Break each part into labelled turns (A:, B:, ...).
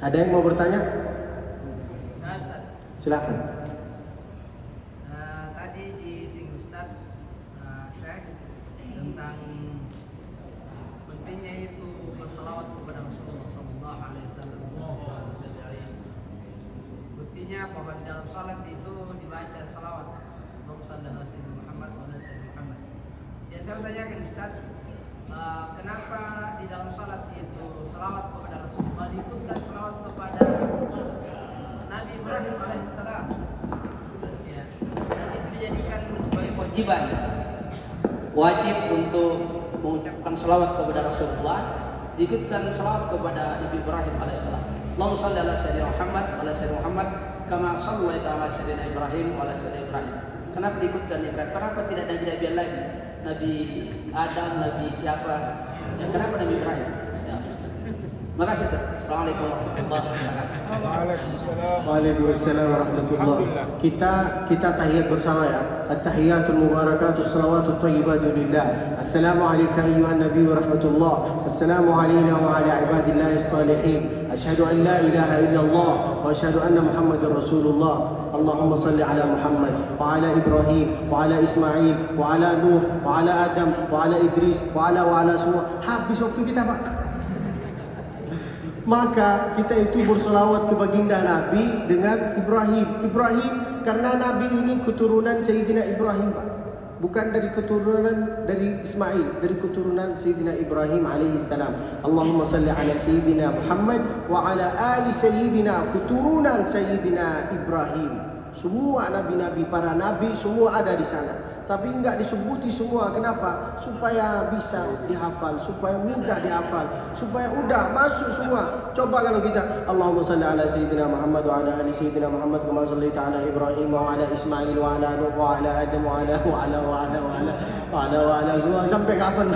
A: Ada yang mau bertanya? Silakan.
B: Tadi disinggung Ustaz Syekh tentang pentingnya itu berselawat kepada Rasulullah SAW. Buktinya bahwa di dalam salat itu dibaca salawat. Allahumma shalli ala sayyidina Muhammad wa ala sayyidina Muhammad. Ya, saya bertanyakan Ustaz, kenapa di dalam salat itu salawat kepada Rasulullah diikutkan salawat kepada Nabi Ibrahim alaihissalam? Ya, dan itu dijadikan sebagai kewajiban, wajib untuk mengucapkan salawat kepada Rasulullah, diikutkan salawat kepada Nabi Ibrahim alaihissalam. Allahumma shalli ala sayyidina Muhammad wa ala sayyidina Muhammad kama shallaita ala sayyidina Ibrahim wa ala sayyidina Ibrahim. Kenapa diikutkan Ibrahim? Kenapa tidak Nabi lagi? Nabi Adam, Nabi siapa? Ya, kenapa Nabi Ibrahim? Ya. Makasih. Assalamualaikum warahmatullahi wabarakatuh.
A: Waalaikumsalam warahmatullahi wabarakatuh. Kita tahiyat bersama ya. At-tahiyatul mubarakatus salawatut thayyibatu lillah. Assalamu alayka ayyuhan nabiy wa rahmatullah. Assalamu alayna wa ala ibadillahis salihin. Asyhadu an la ilaha illallah wa asyhadu anna Muhammadar Rasulullah. Allahumma salli ala Muhammad wa ala Ibrahim wa ala Ismail wa ala Nuh wa ala Adam wa ala Idris wa ala semua. Habis waktu kita, Pak. Maka kita itu berselawat ke baginda Nabi dengan Ibrahim karena Nabi ini keturunan Sayyidina Ibrahim, Pak. Bukan dari keturunan dari Ismail, dari keturunan Sayyidina Ibrahim alaihi salam. Allahumma salli ala Sayyidina Muhammad wa ala ali Sayyidina, keturunan Sayyidina Ibrahim. Semua nabi-nabi, para nabi semua ada di sana. Tapi enggak disebuti semua. Kenapa? Supaya bisa dihafal, supaya mudah dihafal, supaya udah masuk semua. Coba kalau kita Allahumma salli ala Sayyidina Muhammad wa ala ali Sayyidina Muhammad kama shallaita ala Ibrahim wa ala Ismail wa ala Nuh wa ala Adam wa ala semua sampai kapan?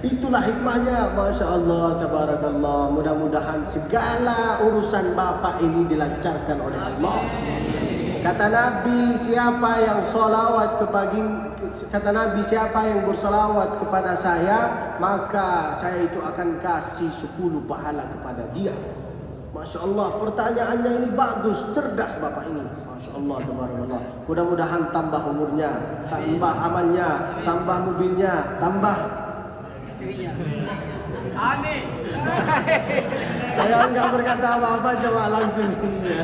A: Itulah hikmahnya. Masya Allah, tabarakallah. Mudah-mudahan segala urusan Bapak ini dilancarkan oleh Allah. Kata Nabi, siapa yang solawat kata Nabi, siapa yang bersolawat kepada saya, maka saya itu akan kasih 10 pahala kepada dia. Masya Allah, pertanyaannya ini bagus, cerdas Bapak ini. Masya Allah, tabarakallah. Mudah-mudahan tambah umurnya, tambah amalnya, tambah mobilnya, tambah
B: Istrinya. Amin.
A: Saya enggak berkata apa-apa, coba langsung ini ya.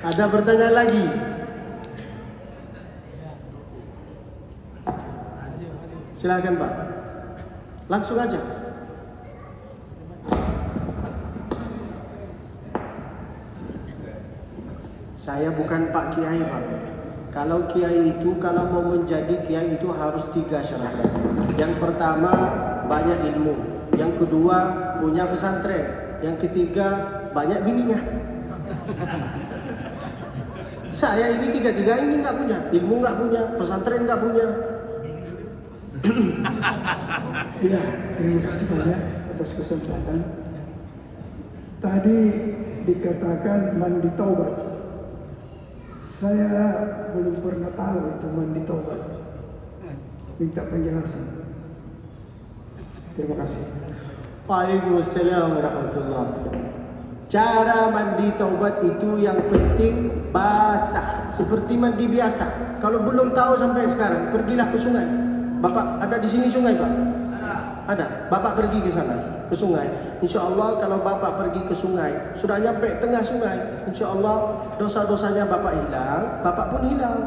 A: Ada pertanyaan lagi? Silakan Pak. Langsung aja. Saya bukan Pak Kiai, Pak. Kalau Kiai itu, kalau mau menjadi Kiai itu harus 3 syarat. Yang pertama, banyak ilmu. Yang kedua, punya pesantren. Yang ketiga, banyak bininya. Saya ini 3-3 ini nggak punya, ilmu nggak punya, pesantren nggak punya.
C: Ya, terima kasih banyak atas kesempatan. Tadi dikatakan mandi taubat. Saya belum pernah tahu itu mandi taubat. Minta penjelasan. Terima kasih.
A: Waalaikumsalam warahmatullahi wabarakatuh. Cara mandi taubat itu yang penting basah, seperti mandi biasa. Kalau belum tahu sampai sekarang, pergilah ke sungai. Bapak ada di sini sungai, Pak? Ada. Bapak pergi ke sana, ke sungai. Insya Allah kalau Bapak pergi ke sungai, sudah nyampe tengah sungai, insya Allah dosa-dosanya Bapak hilang, Bapak pun hilang.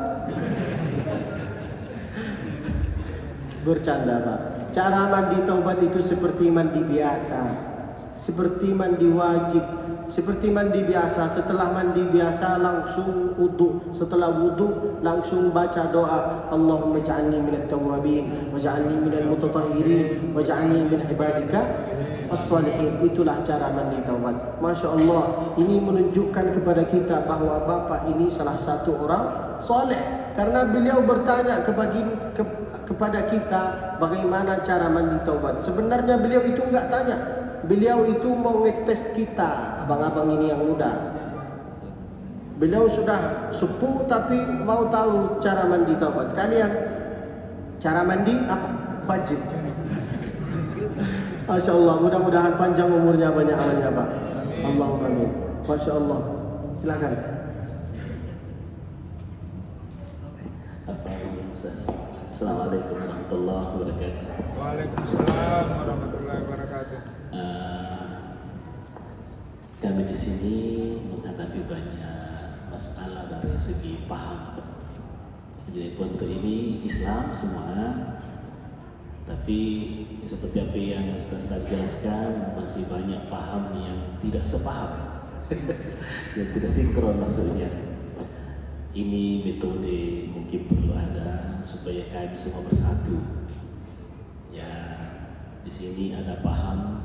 A: Bercanda, Pak. Cara mandi taubat itu seperti mandi biasa, seperti mandi wajib. Seperti mandi biasa, setelah mandi biasa langsung wudu, setelah wudu langsung baca doa, Allahumma ja'alni minat tawwabin wa ja'alni minal mutatahhirin wa ja'alni min ibadika as-salihin. Itulah cara mandi taubat. Masya Allah, ini menunjukkan kepada kita bahwa Bapak ini salah satu orang soleh, karena beliau bertanya kepada kita bagaimana cara mandi taubat. Sebenarnya beliau itu enggak tanya, beliau itu mau ngetes kita, abang-abang ini yang muda. Beliau sudah sepuh tapi mau tahu cara mandi taubat. Kalian cara mandi apa? Wajib. Masya Allah, mudah-mudahan panjang umurnya, banyak amalnya Pak. Allahumma amin. Masya Allah. Silakan.
D: Assalamualaikum warahmatullahi wabarakatuh.
E: Waalaikumsalam warahmatullahi wabarakatuh.
D: Kami di sini menghadapi banyak masalah dari segi paham. Jadi untuk ini Islam semua, tapi seperti apa yang Ustaz jelaskan, masih banyak paham yang tidak sepaham, yang tidak sinkron maksudnya. Ini metode mungkin perlu ada supaya kami semua bersatu. Ya, di sini ada paham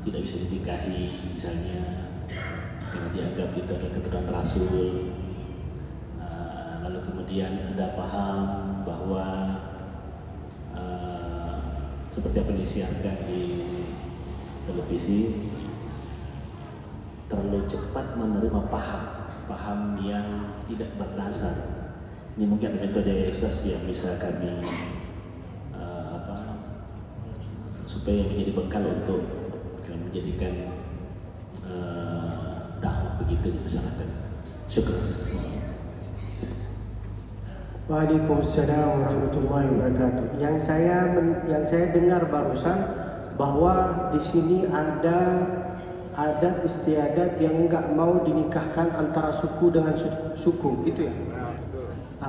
D: tidak bisa dinikahi misalnya karena dianggap itu adalah keturunan Rasul. Lalu kemudian ada paham bahwa seperti apa yang disiarkan di televisi, terlalu cepat menerima paham yang tidak berdasar. Ini mungkin metode Ustaz yang bisa kami supaya menjadi bekal untuk menjadikan dakwah begitu di masyarakat. Syukur Ustaz.
A: Waalaikumsalam warahmatullahi wabarakatuh. Yang saya dengar barusan bahwa di sini ada adat istiadat yang enggak mau dinikahkan antara suku dengan suku, itu ya.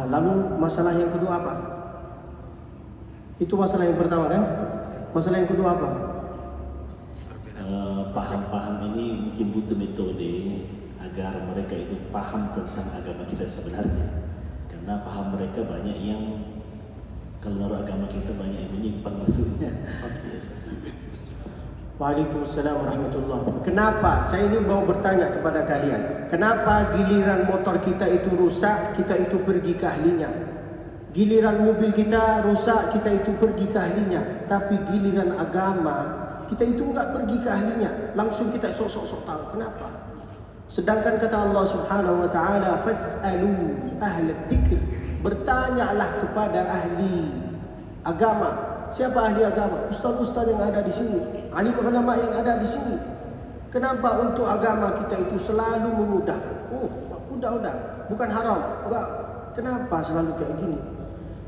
A: Lalu masalah yang kedua apa? Itu masalah yang pertama kan? Masalah yang kedua apa?
D: Paham-paham ini mungkin butuh metode agar mereka itu paham tentang agama kita sebenarnya. Karena paham mereka banyak yang kalau menurut agama kita banyak yang menyimpang maksudnya.
A: Waalaikumsalam warahmatullahi wabarakatuh. Kenapa? Saya ini mau bertanya kepada kalian. Kenapa giliran motor kita itu rusak, kita itu pergi ke ahlinya? Giliran mobil kita rusak, kita itu pergi ke ahlinya. Tapi giliran agama, kita itu enggak pergi ke ahlinya. Langsung kita sok-sok tahu. Kenapa? Sedangkan kata Allah Subhanahu wa taala, "Fas'alu ahla dzikr." Bertanyalah kepada ahli agama. Siapa ahli agama? Ustaz-ustaz yang ada di sini, alim ulama yang ada di sini. Kenapa untuk agama kita itu selalu memudahkan? Udah, bukan haram. Enggak. Kenapa selalu kayak gini?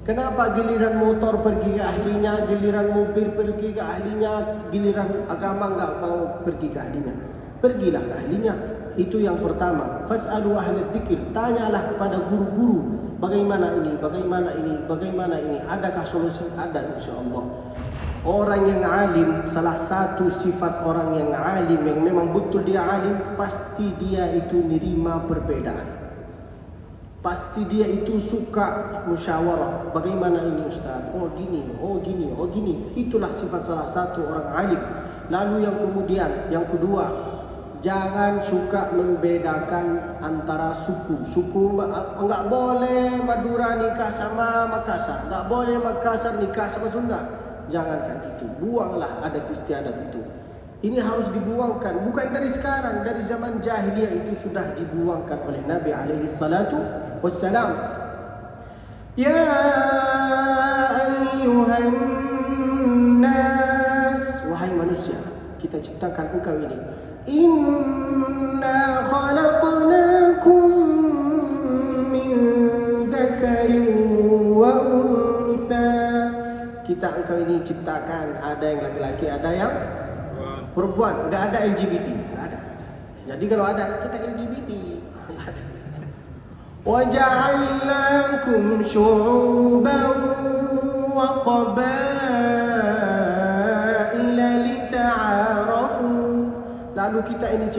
A: Kenapa giliran motor pergi ke ahlinya, giliran mobil pergi ke ahlinya, giliran agama enggak mau pergi ke ahlinya? Pergilah ke ahlinya. Itu yang pertama. Fas'alu ahla dzikir. Tanyalah kepada guru-guru. Bagaimana ini? Bagaimana ini? Adakah solusi? Ada, insyaallah. Orang yang alim, salah satu sifat orang yang alim, yang memang betul dia alim, pasti dia itu nerima perbedaan. Pasti dia itu suka musyawarah. Bagaimana ini Ustaz? Oh gini. Itulah sifat salah satu orang alim. Lalu yang kedua, jangan suka membedakan antara suku. Enggak boleh Madura nikah sama Makassar, enggak boleh Makassar nikah sama Sunda. Jangankan itu, buanglah adat istiadat itu. Ini harus dibuangkan, bukan dari sekarang, dari zaman jahiliyah itu sudah dibuangkan oleh Nabi alaihi salatu wassalam. Ya ayyuhan nas, wahai manusia, kita ciptakan engkau ini. Inna khalaqnakum min dzakarin wa untha. Kita engkau ini ciptakan, ada yang laki-laki, ada yang perempuan. Enggak ada LGBT, enggak ada. Jadi kalau ada, kita LGBT. Wa ja'alnakum syu'uban wa qabaila lita'arafu. Lalu kita ini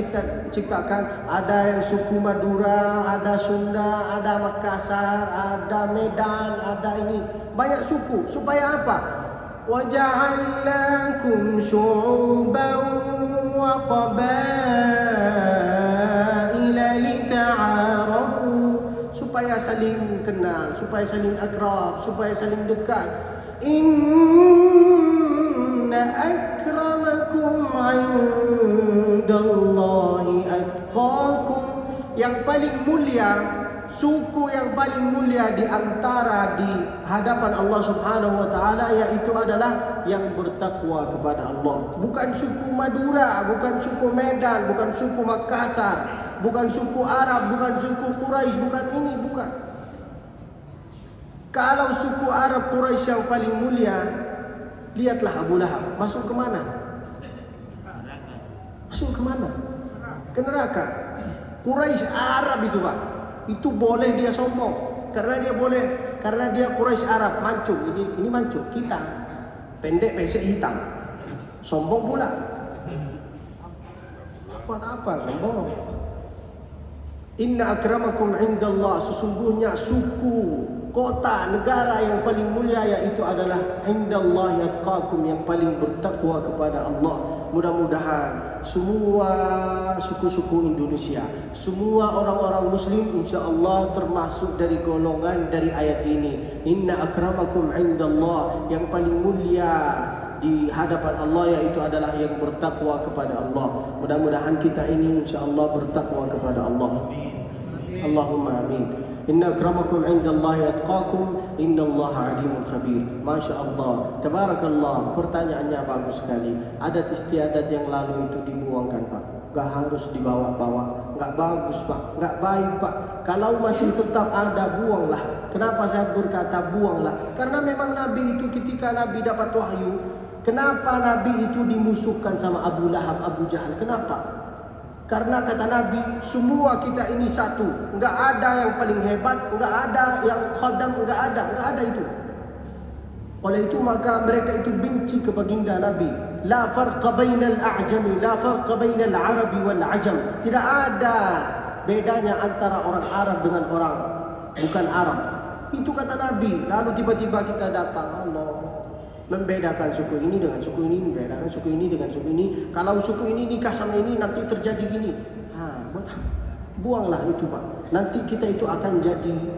A: ciptakan, ada yang suku Madura, ada Sunda, ada Makassar, ada Medan, ada ini. Banyak suku. Supaya apa? Wa ja'alnakum syu'uban wa qabaila lita'arafu. Supaya saling kenal, supaya saling akrab, supaya saling dekat. Inna akramakum 'indallahi atqakum. Yang paling mulia suku yang paling mulia di antara di hadapan Allah Subhanahu wa taala yaitu adalah yang bertakwa kepada Allah. Bukan suku Madura, bukan suku Medan, bukan suku Makassar, bukan suku Arab, bukan suku Quraisy, bukan ini, bukan. Kalau suku Arab Quraisy yang paling mulia, lihatlah Abu Lahab masuk ke mana? Masuk ke mana? Ke neraka. Quraisy Arab itu, Pak. Itu boleh dia sombong karena dia Quraisy Arab, mancung. Ini mancung, kita pendek pesek hitam. Sombong pula. Apa sombong? Inna akramakum indallah, sesungguhnya suku, kota, negara yang paling mulia yaitu adalah indallah yatqakum, yang paling bertakwa kepada Allah. Mudah-mudahan semua suku-suku Indonesia, semua orang-orang muslim insyaallah termasuk dari golongan dari ayat ini. Inna akramakum indallah, yang paling mulia di hadapan Allah yaitu adalah yang bertakwa kepada Allah. Mudah-mudahan kita ini insyaallah bertakwa kepada Allah. Allahumma amin. Inna akramakum indallahi atqakum, innallaha alimul khabir. Masya Allah, tabarakallah. Pertanyaannya bagus sekali. Adat istiadat yang lalu itu dibuangkan, Pak. Gak harus dibawa-bawa. Gak bagus, Pak. Gak baik, Pak. Kalau masih tetap ada, buanglah. Kenapa saya berkata buanglah? Karena memang Nabi itu ketika Nabi dapat wahyu, kenapa Nabi itu dimusuhkan sama Abu Lahab, Abu Jahal? Kenapa? Karena kata Nabi, semua kita ini satu. Enggak ada yang paling hebat, enggak ada yang khadam, enggak ada itu. Oleh itu maka mereka itu benci ke baginda Nabi. La farqa bainal a'jami, la farqa bainal arabi wal ajam. Tidak ada bedanya antara orang Arab dengan orang bukan Arab. Itu kata Nabi. Lalu tiba-tiba kita datang, Allah membedakan suku ini dengan suku ini, membedakan suku ini dengan suku ini. Kalau suku ini nikah sama ini nanti terjadi gini. Buat buanglah itu, Pak. Nanti kita itu akan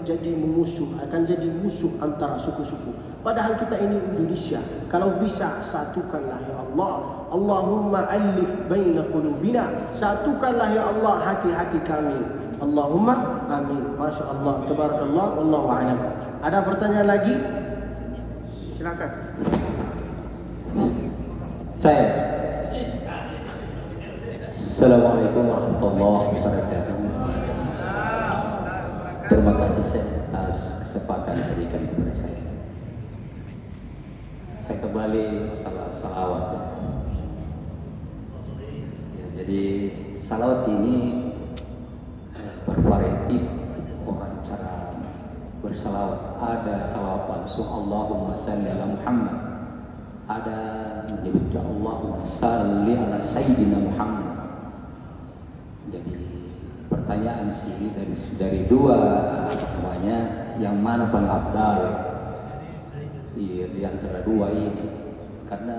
A: jadi memusuh, akan jadi musuh antara suku-suku. Padahal kita ini Indonesia. Kalau bisa satukanlah ya Allah. Allahumma alif baina qulubina. Satukanlah ya Allah hati-hati kami. Allahumma amin. Masya Allah, tabarakallah, wallahu a'lam. Ada pertanyaan lagi? Silakan.
F: Saya. Assalamualaikum warahmatullahi wabarakatuh. Terima kasih Syekh atas kesempatan yang diberikan kepada saya. Saya kembali masalah salawat. Ya, jadi salawat ini bervariatif orang cara bersalawat. Ada salawat langsung Allahumma salli ala Muhammad. Ada menyebutkan Allahumma salli ala Sayyidina Muhammad. Jadi pertanyaan di sini dari dua namanya yang mana paling afdal di antara dua ini, karena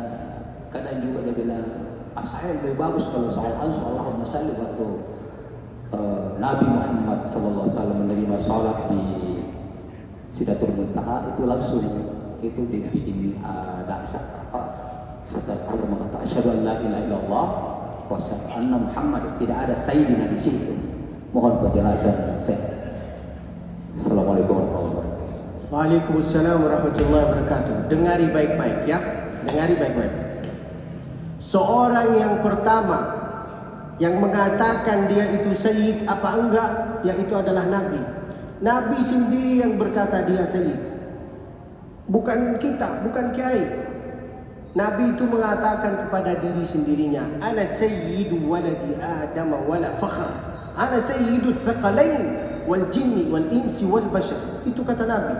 F: kadang juga dia bilang saya lebih bagus kalau Allahumma salli waktu Nabi Muhammad SAW menerima salat di Sidratul Muntaha itu langsung itu dibikin dasar setelah Allah mengatakan asyhadu an la ilaha illallah wa asyhadu anna Muhammad, tidak ada sayyidina di situ. Mohon penjelasan saya. Assalamualaikum warahmatullahi wabarakatuh.
A: Waalaikumsalam warahmatullahi wabarakatuh. Dengari baik-baik ya. Dengari baik-baik. Seorang yang pertama yang mengatakan dia itu sayyid apa enggak, yaitu adalah Nabi. Nabi sendiri yang berkata dia sayyid. Bukan kita, bukan kiai. Nabi itu mengatakan kepada diri sendirinya, ana sayyidu waladi Adam wala fakhr. Ana sayyidu thaqalain wal jinni wal insi wal bashar. Itu kata Nabi.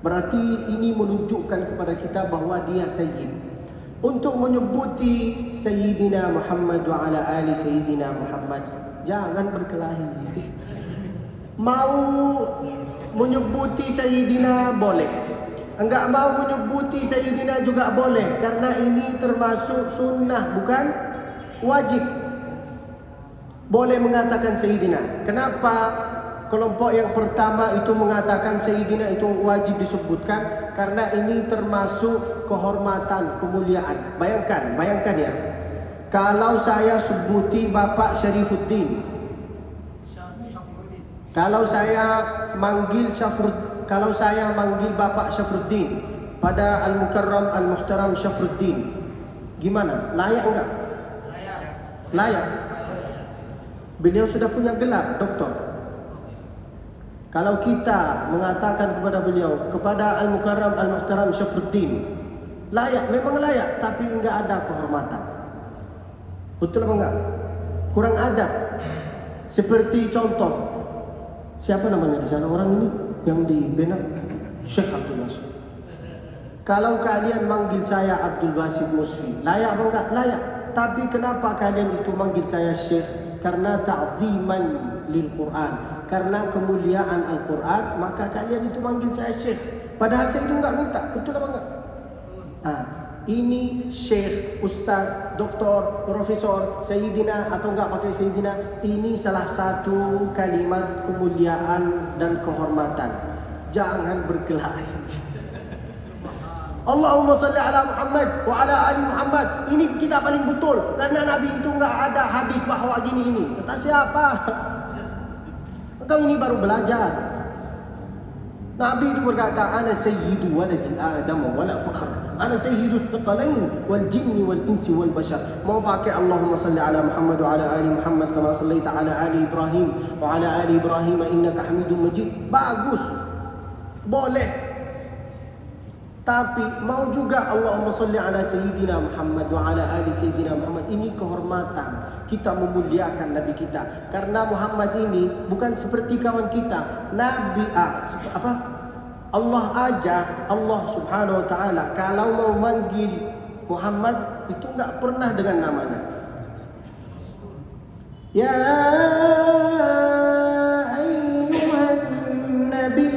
A: Berarti ini menunjukkan kepada kita bahwa dia sayyid. Untuk menyebuti Sayyidina Muhammad wa ala ali Sayyidina Muhammad, jangan berkelahi. Mau menyebuti Sayyidina boleh, enggak mau menyebuti Sayyidina juga boleh, karena ini termasuk sunnah bukan wajib. Boleh mengatakan Sayyidina. Kenapa kelompok yang pertama itu mengatakan Sayyidina itu wajib disebutkan? Karena ini termasuk kehormatan, kemuliaan. Bayangkan ya. Kalau saya sebuti Bapak Syarifuddin, Kalau saya manggil Bapak Syafruddin pada Al-Mukarram Al-Muhtaram Syafruddin, gimana? Layak enggak? Layak. Beliau sudah punya gelar doktor. Kalau kita mengatakan kepada beliau, kepada Al-Mukarram Al-Muhtaram Syafruddin, layak, memang layak, tapi enggak ada kehormatan. Betul apa enggak? Kurang adab. Seperti contoh, siapa namanya di sana orang ini yang di Benar? Syekh Abdul Basit. Kalau kalian manggil saya Abdul Basit Musfi, layak apa enggak? Layak. Tapi kenapa kalian itu manggil saya Syekh? Karena ta'ziman lil Quran, karena kemuliaan Al-Quran, maka kalian itu manggil saya Syekh. Padahal saya itu enggak minta. Betul apa enggak? Ini Syekh, Ustaz, Doktor, Profesor, Sayyidina atau enggak pakai Sayyidina, ini salah satu kalimat kemuliaan dan kehormatan. Jangan berkelahi. Allahumma salli ala Muhammad wa ala ali Muhammad. Ini kita paling betul, karena Nabi itu enggak ada hadis bahwa gini. Kata siapa? Engkau ini baru belajar. Nabi itu berkata, ana sayyidu waladi Adam wa la fakhr. Ana sayyidu thaqalain wal jinni wal insi wal bashar. Mau pakai Allahumma salli ala Muhammad wa ala ali Muhammad kama sallaita ala ali Ibrahim wa ala ali Ibrahim innaka Hamidum Majid. Bagus. Boleh. Tapi mau juga Allahumma salli ala sayyidina Muhammad wa ala ali sayyidina Muhammad. Ini kehormatan. Kita memuliakan Nabi kita. Karena Muhammad ini bukan seperti kawan kita. Nabi Allah aja, Allah Subhanahu wa taala kalau mau manggil Muhammad itu enggak pernah dengan namanya. Ya ayyuhan nabi,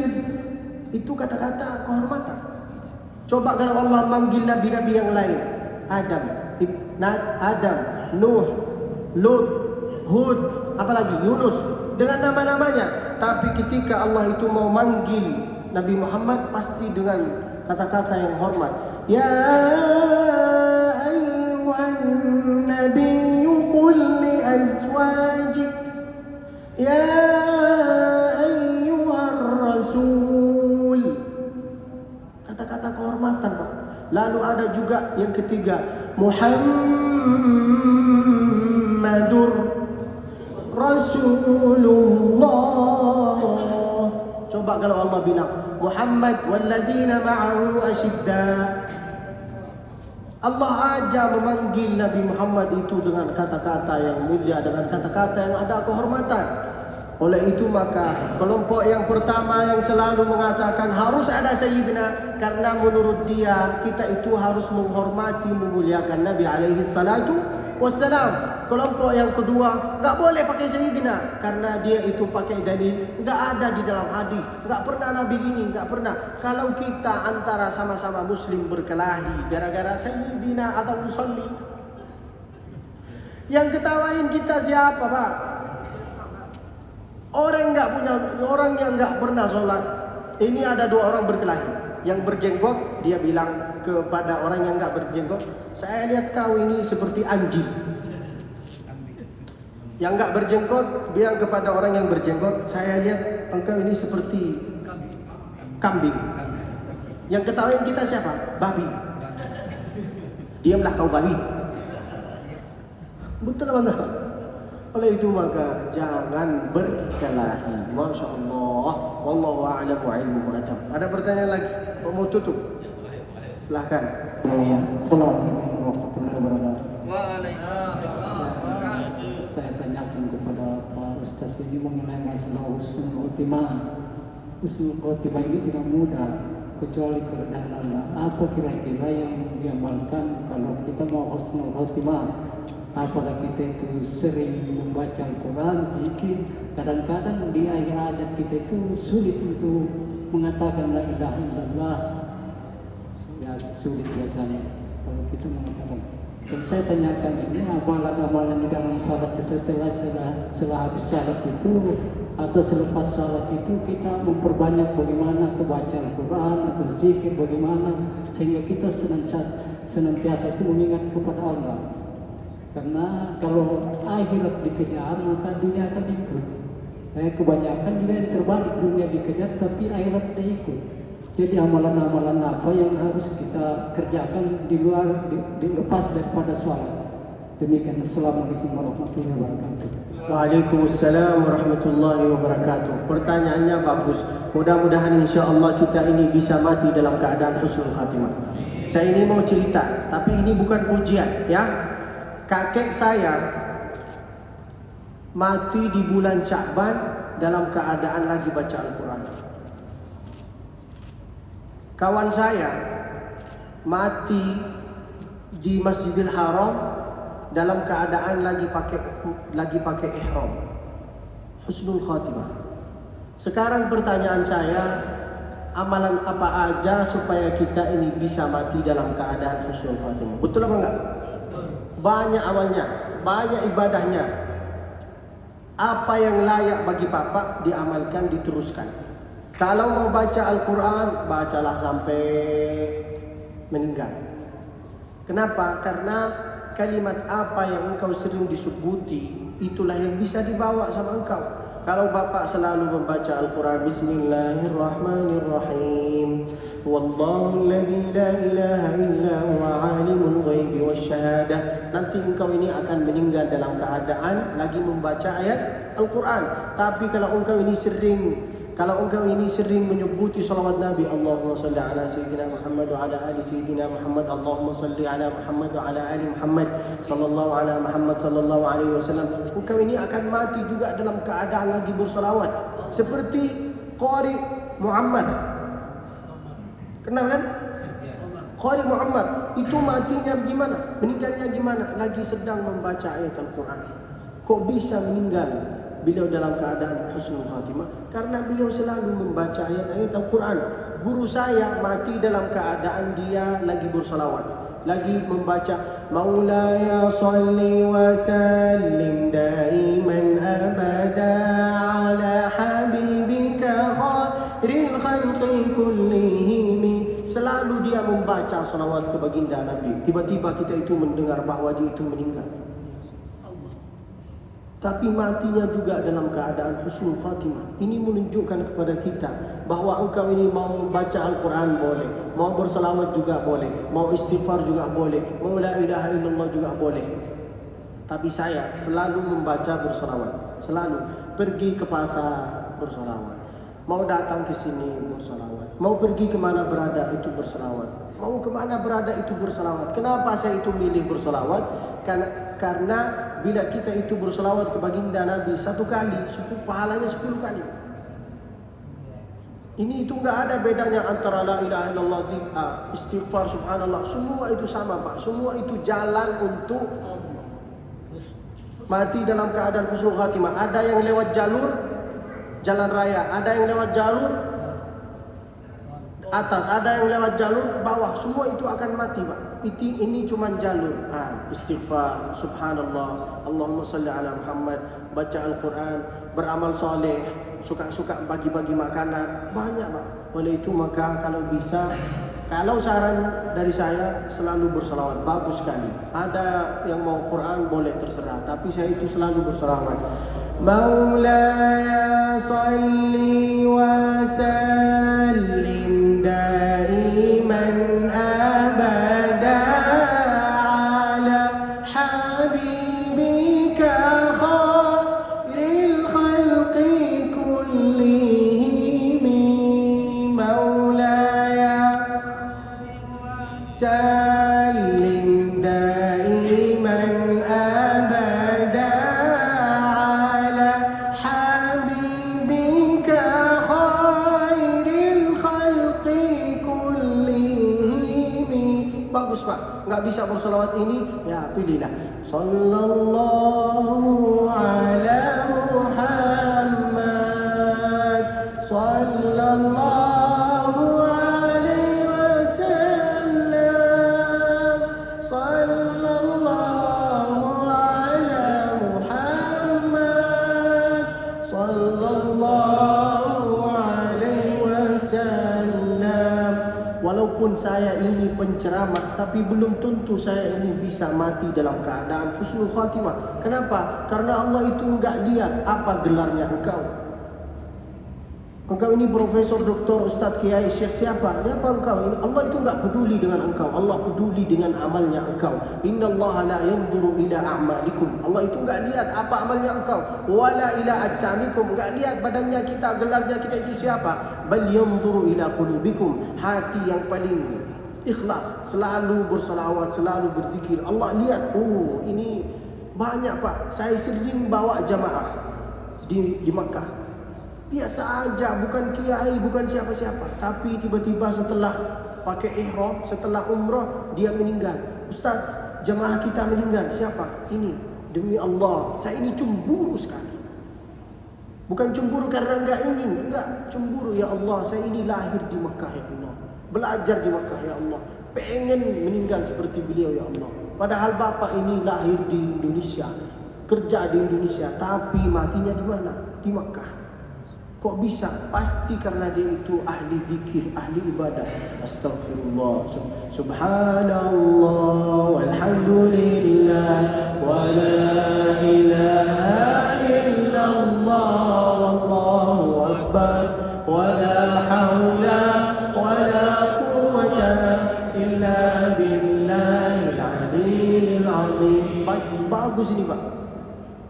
A: itu kata-kata kehormatan. Coba kalau Allah manggil nabi-nabi yang lain, Adam, Nuh, Lut, Hud, apalagi Yunus, dengan nama-namanya. Tapi ketika Allah itu mau manggil Nabi Muhammad, pasti dengan kata-kata yang hormat. Ya ayyuhan nabi qul li azwajik, ya ayyuhar rasul. Kata-kata kehormatan, Pak. Lalu ada juga yang ketiga, Muhammadur Rasulullah. Coba kalau Allah bilang Muhammad walladzina ma'ahu asyidda. Allah aja memanggil Nabi Muhammad itu dengan kata-kata yang mulia, dengan kata-kata yang ada kehormatan. Oleh itu maka kelompok yang pertama yang selalu mengatakan harus ada Sayyidina, karena menurut dia kita itu harus menghormati, memuliakan Nabi alaihi salatu wassalam. Kelompok yang kedua enggak boleh pakai Sayyidina, karena dia itu pakai dalil enggak ada di dalam hadis, enggak pernah Nabi ini, enggak pernah. Kalau kita antara sama-sama muslim berkelahi gara-gara Sayyidina atau musalli, yang ketawain kita siapa, Pak? Orang yang enggak pernah sholat. Ini ada dua orang berkelahi. Yang berjenggot dia bilang kepada orang yang enggak berjenggot, saya lihat kau ini seperti anjing. Yang enggak berjenggot bilang kepada orang yang berjenggot, saya lihat engkau ini seperti kambing. Yang ketawain kita siapa? Babi. Diamlah kau babi. Betul apa enggak? Oleh itu maka jangan berkelahi. Masya Allah. Wallahu a'lam wa ilmu adam. Ada pertanyaan lagi? Mau tutup? Silahkan.
F: Assalamualaikum warahmatullahi wabarakatuh.
B: Waalaikumsalam.
F: Saya tanyakan kepada Pak Ustaz ini mengenai masalah husnul khotimah. Husnul khotimah ini tidak mudah kecuali kerendahan Allah. Apa kira-kira yang diamalkan kalau kita mau husnul khotimah? Apakah kita itu sering membaca Al-Quran, zikir? Kadang-kadang di akhir-akhir kita itu sulit untuk mengatakan la ilaha illallah. Ya sulit biasanya kalau kita mengatakan. Dan saya tanyakan ini amalan-amalan di dalam salat setelah habis salat itu atau selepas salat itu kita memperbanyak bagaimana atau baca Al-Quran atau zikir bagaimana sehingga kita senantiasa itu mengingat kepada Allah. Karena kalau akhirat dikejar maka dunia akan ikut.
C: Kebanyakan juga yang terbalik, dunia dikejar tapi akhirat tidak ikut. Jadi amalan-amalan apa yang harus kita kerjakan di luar, dilepas daripada sholat. Demikian. Assalamualaikum warahmatullahi wabarakatuh.
A: Waalaikumsalam warahmatullahi wabarakatuh. Pertanyaannya bagus. Mudah-mudahan insya-Allah kita ini bisa mati dalam keadaan husnul khatimah. Saya ini mau cerita, tapi ini bukan pujian, ya. Kakek saya mati di bulan Sya'ban dalam keadaan lagi baca Al-Quran. Kawan saya mati di Masjidil Haram dalam keadaan lagi pakai ihram. Husnul khatimah. Sekarang pertanyaan saya, amalan apa aja supaya kita ini bisa mati dalam keadaan husnul khatimah? Betul apa enggak? Banyak amalnya, banyak ibadahnya. Apa yang layak bagi Bapak diamalkan, diteruskan. Kalau mau baca Al-Quran, bacalah sampai meninggal. Kenapa? Karena kalimat apa yang engkau sering disubuti, itulah yang bisa dibawa sama engkau. Kalau Bapak selalu membaca Al-Quran, Bismillahirrahmanirrahim, Wallahu alladhi la ilaha illa huwa alimul ghaibi wasyahadah, nanti engkau ini akan meninggal dalam keadaan lagi membaca ayat Al-Quran. Tapi kalau engkau ini sering menyebuti salawat Nabi, Allahumma salli ala Sayyidina Muhammad wa ala ali Sayyidina Muhammad, Allahumma salli ala Muhammad wa ala ali Muhammad, sallallahu ala Muhammad sallallahu alaihi wasallam, engkau ini akan mati juga dalam keadaan lagi bersalawat. Seperti Qari Muhammad. Kenal kan? Qari Muhammad itu matinya gimana? Meninggalnya gimana? Lagi sedang membaca ayat Al-Quran. Kok bisa meninggal beliau dalam keadaan husnul khatimah? Karena beliau selalu membaca ayat-ayat Al-Quran. Guru saya mati dalam keadaan dia lagi bersalawat, lagi membaca Maulaya salli wa sallim daiman abada ala habibika khairil khalqi kullihim. Selalu dia membaca salawat ke baginda Nabi. Tiba-tiba kita itu mendengar bahwa dia itu meninggal, tapi matinya juga dalam keadaan husnul khatimah. Ini menunjukkan kepada kita bahwa engkau ini mau membaca Al-Quran boleh, mau bersalawat juga boleh, mau istighfar juga boleh, mau la ilaha illallah juga boleh. Tapi saya selalu membaca bersalawat, selalu pergi ke pasar bersalawat, mau datang ke sini bersalawat, mau pergi kemana berada itu bersalawat, mau kemana berada itu bersalawat. Kenapa saya itu milih bersalawat? Karena bila kita itu berselawat ke baginda Nabi 1 kali, pahalanya 10 kali. Ini itu enggak ada bedanya antara la ilaha illallah, istighfar, subhanallah. Semua itu sama, Pak. Semua itu jalan untuk mati dalam keadaan husnul khatimah. Ada yang lewat jalur jalan raya, ada yang lewat jalur atas, ada yang lewat jalur bawah. Semua itu akan mati, Pak. Ini cuma jalur. Istighfar, subhanallah, Allahumma salli ala Muhammad, baca Al-Quran, beramal soleh, suka-suka bagi-bagi makanan, banyak, Pak. Oleh itu maka kalau bisa, kalau saran dari saya selalu bersalawat, bagus sekali. Ada yang mau Quran boleh, terserah, tapi saya itu selalu bersalawat. Maulaya salli wa sallim daiman abada ala habibika khairil khalqi kullihim. Maulaya sallim daiman abada ala habibika khairil khalqi kullihim. Bagus, Pak. Nggak bisa bersalawat ini, ya pilihlah sallallahu ala Muhammad, sallallahu alaihi wasallam, sallallahu ala Muhammad, sallallahu alaihi wasallam. Walaupun saya ini penceramah, tapi belum tentu saya ini bisa mati dalam keadaan husnul khatimah. Kenapa? Karena Allah itu enggak lihat apa gelarnya engkau. Engkau ini profesor, doktor, ustaz, kiai, syekh, siapa? Siapa engkau? Allah itu enggak peduli dengan engkau. Allah peduli dengan amalnya engkau. Innallaha la yanzuru ila a'malikum. Allah itu enggak lihat apa amalnya engkau. Wala ila ajsamikum. Enggak lihat badannya kita, gelarnya kita itu siapa. Bal yanzuru ila qulubikum. Hati yang paling ikhlas, selalu bersalawat, selalu berzikir. Allah lihat, oh ini banyak Pak. Saya sering bawa jamaah di Makkah. Biasa aja, bukan kiai, bukan siapa-siapa. Tapi tiba-tiba setelah pakai ihram, setelah umrah, dia meninggal. Ustaz, jemaah kita meninggal. Siapa? Ini. Demi Allah, saya ini cemburu sekali. Bukan cemburu karena enggak ingin. Enggak, cemburu ya Allah. Saya ini lahir di Makkah ya Allah. Belajar di Makkah ya Allah. Pengen meninggal seperti beliau ya Allah. Padahal bapak ini lahir di Indonesia, kerja di Indonesia, tapi matinya di mana? Di Makkah. Kok bisa? Pasti karena dia itu ahli zikir, ahli ibadah. Astaghfirullah, subhanallah, walhamdulillah, wa la ilaha illallah, wallahu akbar, wa la hawla wa la quwwata illa billahil aliyyil azim. Bagus ini Pak.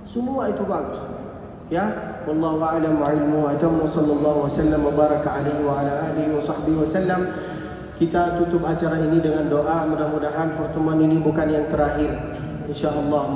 A: Semua itu bagus. Ya, wallahu a'lam wa ilmu wa tammu sallallahu wasallam wa baraka alaihi wa ala alihi wa sahbihi wasallam. Kita tutup acara ini dengan doa, mudah-mudahan pertemuan ini bukan yang terakhir. Insyaallah.